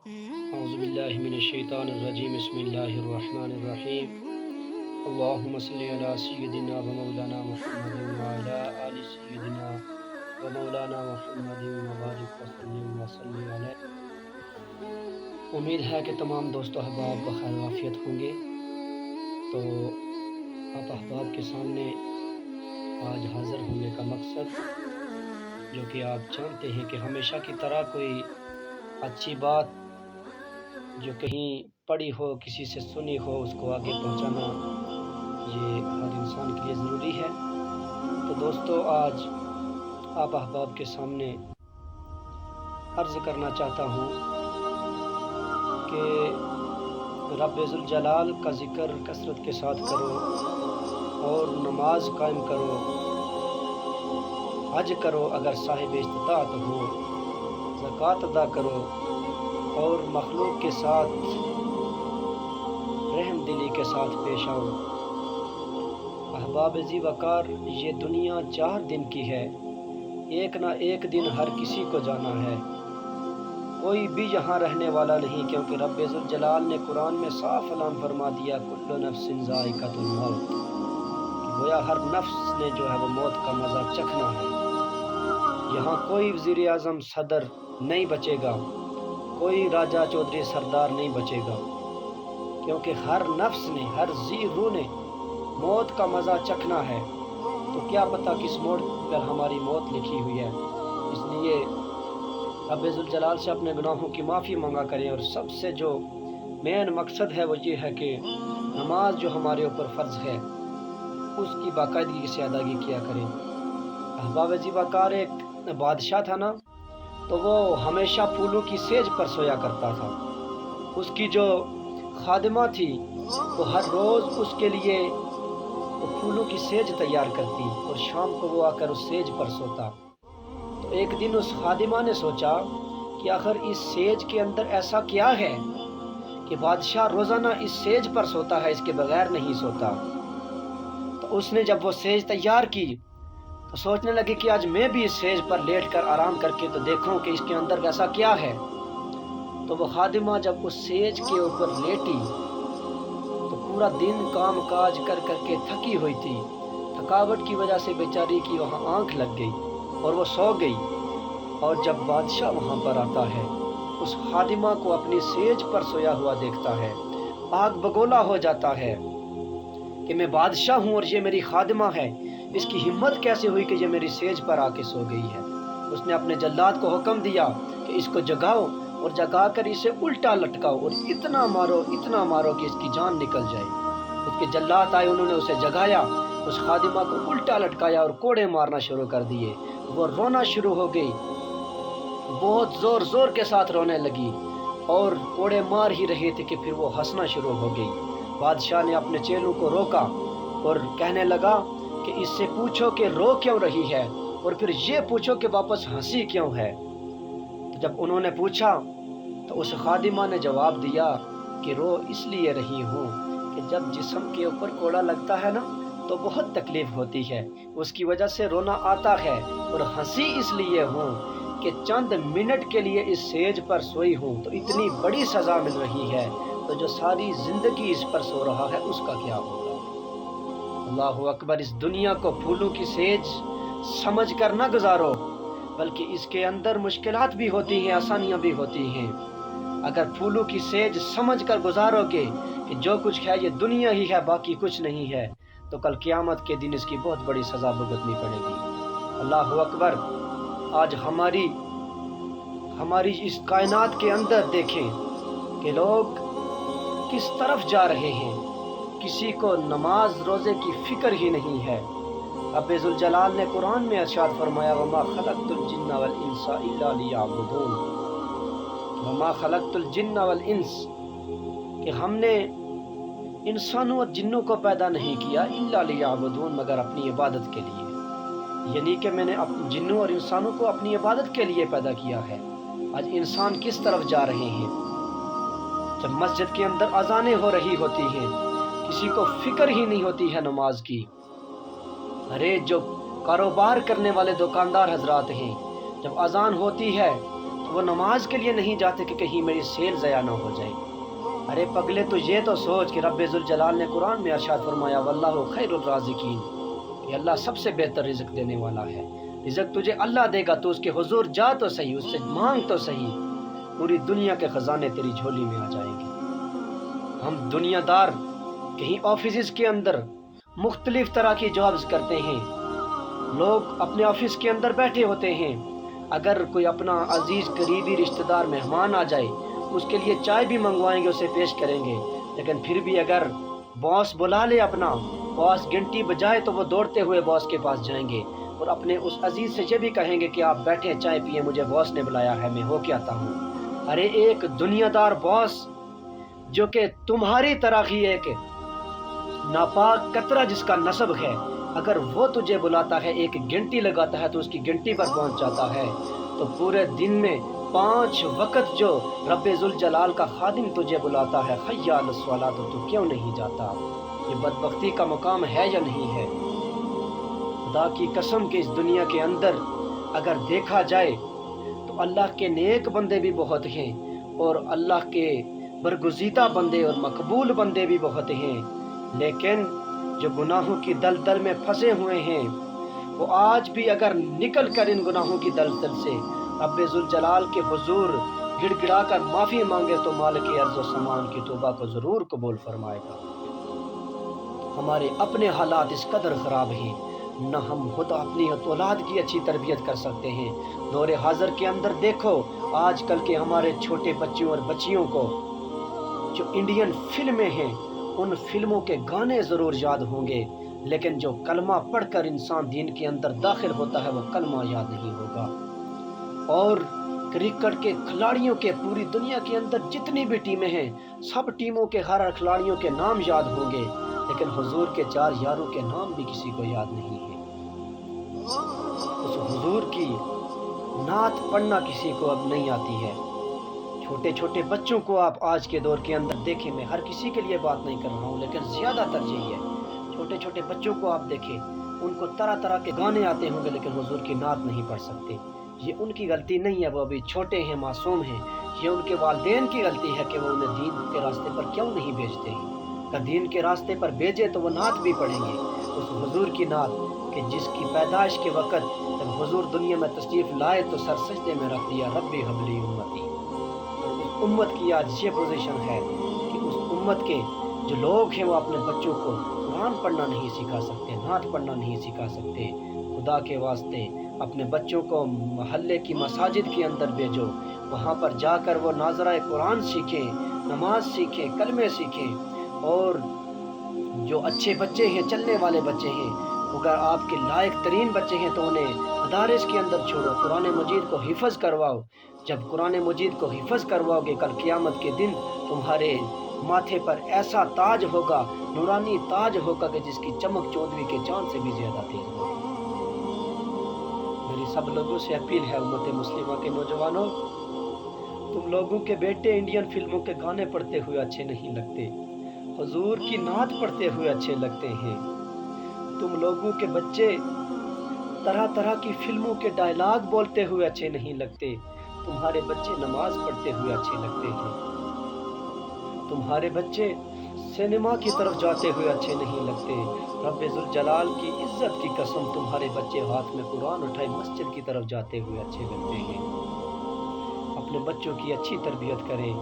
اعوذ باللہ من الشیطان الرجیم بسم اللہ الرحمن الرحیم اللہم صلی علی سیدنا و مولانا محمد وعلی آل سیدنا و مولانا محمد وبارک وسلم وصلی علیہ۔ امید ہے کہ تمام دوست و احباب بخیر و عافیت ہوں گے۔ تو آپ احباب کے سامنے آج حاضر ہونے کا مقصد، جو کہ آپ جانتے ہیں کہ ہمیشہ کی طرح کوئی اچھی بات جو کہیں پڑھی ہو، کسی سے سنی ہو، اس کو آگے پہنچانا یہ ہر انسان کے لیے ضروری ہے۔ تو دوستو، آج آپ احباب کے سامنے عرض کرنا چاہتا ہوں کہ رب ذوالجلال کا ذکر کثرت کے ساتھ کرو اور نماز قائم کرو، حج کرو اگر صاحب استطاعت ہو، زکوٰۃ ادا کرو اور مخلوق کے ساتھ رحم دلی کے ساتھ پیش آؤ۔ احباب ذی وقار، یہ دنیا 4 دن کی ہے، ایک نہ ایک دن ہر کسی کو جانا ہے، کوئی بھی یہاں رہنے والا نہیں، کیونکہ رب ذوالجلال نے قرآن میں صاف اعلان فرما دیا کل نفس ذائقۃ الموت، کہ گویا ہر نفس نے جو ہے وہ موت کا مزہ چکھنا ہے۔ یہاں کوئی وزیر اعظم صدر نہیں بچے گا، کوئی راجہ چودھری سردار نہیں بچے گا، کیونکہ ہر نفس نے، ہر ذی روح نے موت کا مزہ چکھنا ہے۔ تو کیا پتہ کس موڑ پر ہماری موت لکھی ہوئی ہے، اس لیے رب ذوالجلال سے اپنے گناہوں کی معافی مانگا کریں، اور سب سے جو مین مقصد ہے وہ یہ ہے کہ نماز جو ہمارے اوپر فرض ہے اس کی باقاعدگی سے ادائیگی کیا کریں۔ احباب ذی وقار، ایک بادشاہ تھا نا، تو وہ ہمیشہ پھولوں کی سیج پر سویا کرتا تھا۔ اس کی جو خادمہ تھی وہ ہر روز اس کے لیے وہ پھولوں کی سیج تیار کرتی اور شام کو وہ آ کر اس سیج پر سوتا۔ تو ایک دن اس خادمہ نے سوچا کہ آخر اس سیج کے اندر ایسا کیا ہے کہ بادشاہ روزانہ اس سیج پر سوتا ہے، اس کے بغیر نہیں سوتا۔ تو اس نے جب وہ سیج تیار کی تو سوچنے لگے کہ آج میں بھی اس سیج پر لیٹ کر آرام کر کے تو دیکھوں کہ اس کے اندر ایسا کیا ہے۔ تو وہ خادمہ جب اس سیج کے اوپر لیٹی تو پورا دن کام کاج کر کر کے تھکی ہوئی تھی، تھکاوٹ کی وجہ سے بیچاری کی وہاں آنکھ لگ گئی اور وہ سو گئی۔ اور جب بادشاہ وہاں پر آتا ہے، اس خادمہ کو اپنی سیج پر سویا ہوا دیکھتا ہے، آگ بگولا ہو جاتا ہے کہ میں بادشاہ ہوں اور یہ میری خادمہ ہے، اس کی ہمت کیسے ہوئی کہ یہ میری سیج پر آ کے سو گئی ہے۔ اس نے اپنے جلاد کو حکم دیا کہ اس کو جگاؤ اور جگا کر اسے الٹا لٹکاؤ اور اتنا مارو کہ اس کی جان نکل جائے۔ اس کے جلاد آئے، انہوں نے اسے جگایا، اس خادمہ کو الٹا لٹکایا اور کوڑے مارنا شروع کر دیے۔ وہ رونا شروع ہو گئی، بہت زور زور کے ساتھ رونے لگی اور کوڑے مار ہی رہے تھے کہ پھر وہ ہنسنا شروع ہو گئی۔ بادشاہ نے اپنے چیلوں کو روکا اور کہنے لگا کہ اس سے پوچھو کہ رو کیوں رہی ہے، اور پھر یہ پوچھو کہ واپس ہنسی کیوں ہے۔ جب انہوں نے پوچھا تو اس خادمہ نے جواب دیا کہ رو اس لیے رہی ہوں کہ جب جسم کے اوپر کوڑا لگتا ہے نا تو بہت تکلیف ہوتی ہے، اس کی وجہ سے رونا آتا ہے، اور ہنسی اس لیے ہوں کہ چند منٹ کے لیے اس سیج پر سوئی ہوں تو اتنی بڑی سزا مل رہی ہے، تو جو ساری زندگی اس پر سو رہا ہے اس کا کیا ہوگا۔ اللہ اکبر! اس دنیا کو پھولوں کی سیج سمجھ کر نہ گزارو، بلکہ اس کے اندر مشکلات بھی ہوتی ہیں، آسانیاں بھی ہوتی ہیں۔ اگر پھولوں کی سیج سمجھ کر گزارو گے کہ جو کچھ ہے یہ دنیا ہی ہے، باقی کچھ نہیں ہے، تو کل قیامت کے دن اس کی بہت بڑی سزا بھگتنی پڑے گی۔ اللہ اکبر! آج ہماری اس کائنات کے اندر دیکھیں کہ لوگ کس طرف جا رہے ہیں، کسی کو نماز روزے کی فکر ہی نہیں ہے۔ رب ذوالجلال نے قرآن میں ارشاد فرمایا وَمَا خَلَقْتُ الْجِنَّ وَالْإِنسَ إِلَّا لِيَعْبُدُونَ، وَمَا خَلَقْتُ الْجِنَّ وَالْإِنسَ، کہ ہم نے انسانوں اور جنوں کو پیدا نہیں کیا الا لیعبدون، مگر اپنی عبادت کے لیے، یعنی کہ میں نے جنوں اور انسانوں کو اپنی عبادت کے لیے پیدا کیا ہے۔ آج انسان کس طرف جا رہے ہیں؟ جب مسجد کے اندر اذانیں ہو رہی ہوتی ہیں کسی کو فکر ہی نہیں ہوتی ہے نماز کی۔ ارے جو کاروبار کرنے والے دکاندار حضرات ہیں، جب اذان ہوتی ہے تو وہ نماز کے لیے نہیں جاتے کہ کہیں میری سیل ضائع نہ ہو جائے۔ ارے پگلے تو یہ تو سوچ کہ رب ذوالجلال نے قرآن میں ارشاد فرمایا واللہ خیر الرازقین، کہ اللہ سب سے بہتر رزق دینے والا ہے۔ رزق تجھے اللہ دے گا، تو اس کے حضور جا تو صحیح، اس سے مانگ تو صحیح، پوری دنیا کے خزانے تیری جھولی میں آ جائیں گے۔ ہم دنیا دار کہیں آفیسز کے اندر مختلف طرح کی جابز کرتے ہیں، لوگ اپنے آفس کے اندر بیٹھے ہوتے ہیں، اگر کوئی اپنا عزیز قریبی رشتہ دار مہمان آ جائے اس کے لیے چائے بھی منگوائیں گے، اسے پیش کریں گے، لیکن پھر بھی اگر باس بلا لے اپنا، باس گھنٹی بجائے تو وہ دوڑتے ہوئے باس کے پاس جائیں گے اور اپنے اس عزیز سے یہ بھی کہیں گے کہ آپ بیٹھیں چائے پئیں، مجھے باس نے بلایا ہے، میں ہو کے آتا ہوں۔ ارے ایک دنیا دار باس جو کہ تمہاری طرح ہی ایک ناپاک قطرہ جس کا نسب ہے، اگر وہ تجھے بلاتا ہے، ایک گھنٹی لگاتا ہے تو اس کی گھنٹی پر پہنچ جاتا ہے، تو پورے دن میں 5 وقت جو رب ذوالجلال کا خادم تجھے بلاتا ہے حی علی الصلاۃ، تو کیوں نہیں جاتا؟ یہ بدبختی کا مقام ہے یا نہیں ہے؟ خدا کی قسم کہ اس دنیا کے اندر اگر دیکھا جائے تو اللہ کے نیک بندے بھی بہت ہیں اور اللہ کے برگزیدہ بندے اور مقبول بندے بھی بہت ہیں، لیکن جو گناہوں کی دلدل میں پھنسے ہوئے ہیں وہ آج بھی اگر نکل کر ان گناہوں کی دلدل سے رب ذوالجلال کے حضور گڑ گڑا کر معافی مانگے تو مالک ارض و سامان کی توبہ کو ضرور قبول فرمائے گا۔ ہمارے اپنے حالات اس قدر خراب ہیں، نہ ہم خود اپنی اولاد کی اچھی تربیت کر سکتے ہیں۔ دور حاضر کے اندر دیکھو آج کل کے ہمارے چھوٹے بچوں اور بچیوں کو جو انڈین فلمیں ہیں ان فلموں کے گانے ضرور یاد ہوں گے، لیکن جو کلمہ پڑھ کر انسان دین کے اندر داخل ہوتا ہے وہ کلمہ یاد نہیں ہوگا۔ اور کرکٹ کے کھلاڑیوں کے پوری دنیا کے اندر جتنی بھی ٹیمیں ہیں سب ٹیموں کے ہر کھلاڑیوں کے نام یاد ہوں گے، لیکن حضور کے 4 یاروں کے نام بھی کسی کو یاد نہیں ہے۔ اس حضور کی نعت پڑھنا کسی کو اب نہیں آتی ہے۔ چھوٹے چھوٹے بچوں کو آپ آج کے دور کے اندر دیکھیں، میں ہر کسی کے لیے بات نہیں کر رہا ہوں لیکن زیادہ تر یہی ہے، چھوٹے چھوٹے بچوں کو آپ دیکھیں، ان کو طرح طرح کے گانے آتے ہوں گے لیکن حضور کی نعت نہیں پڑھ سکتے۔ یہ ان کی غلطی نہیں ہے، وہ ابھی چھوٹے ہیں، معصوم ہیں، یہ ان کے والدین کی غلطی ہے کہ وہ انہیں دین کے راستے پر کیوں نہیں بھیجتے ہیں۔ اگر دین کے راستے پر بھیجے تو وہ نعت بھی پڑھیں گے، اس حضور کی نعت کہ جس کی پیدائش کے وقت جب حضور دنیا میں تشریف لائے تو سر سجدے میں رکھ دیا ربی حبلی امتی۔ اور اس امت کی آج یہ پوزیشن ہے کہ اس امت کے جو لوگ ہیں وہ اپنے بچوں کو قرآن پڑھنا نہیں سکھا سکتے، نعت پڑھنا نہیں سکھا سکتے۔ خدا کے واسطے اپنے بچوں کو محلے کی مساجد کے اندر بھیجو، وہاں پر جا کر وہ ناظرہ قرآن سیکھیں، نماز سیکھیں، کلمے سیکھیں، اور جو اچھے بچے ہیں، چلنے والے بچے ہیں، اگر آپ کے لائق ترین بچے ہیں تو انہیں مدارس کے اندر چھوڑو، قرآن مجید کو حفظ کرواؤ۔ جب قرآن مجید کو حفظ کرواؤ گے کل قیامت کے دن تمہارے ماتھے پر ایسا تاج ہوگا، نورانی تاج ہوگا کہ جس کی چمک 14ویں کے چاند سے بھی زیادہ تیز ہوگی۔ میری سب لوگوں سے اپیل ہے، امت مسلمہ کے نوجوانوں، تم لوگوں کے بیٹے انڈین فلموں کے گانے پڑھتے ہوئے اچھے نہیں لگتے، حضور کی نعت پڑھتے ہوئے اچھے لگتے ہیں۔ تم لوگوں کے بچے طرح طرح کی فلموں کے ڈائلاگ بولتے ہوئے اچھے نہیں لگتے، تمہارے بچے نماز پڑھتے ہوئے اچھے لگتے ہیں۔ تمہارے بچے سینما کی طرف جاتے ہوئے اچھے نہیں لگتے، رب ذوالجلال کی عزت کی قسم تمہارے بچے ہاتھ میں قرآن اٹھائے مسجد کی طرف جاتے ہوئے اچھے لگتے ہیں۔ اپنے بچوں کی اچھی تربیت کریں،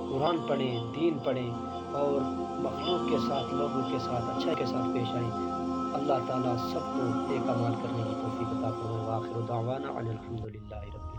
قرآن پڑھیں، دین پڑھیں اور مخلوق کے ساتھ، لوگوں کے ساتھ اچھائی کے ساتھ پیش آئیں۔ اللہ تعالیٰ سب کو نیک اعمال کرنے کی توفیق عطا فرمائے۔ وآخر دعوانا ان الحمد للہ رب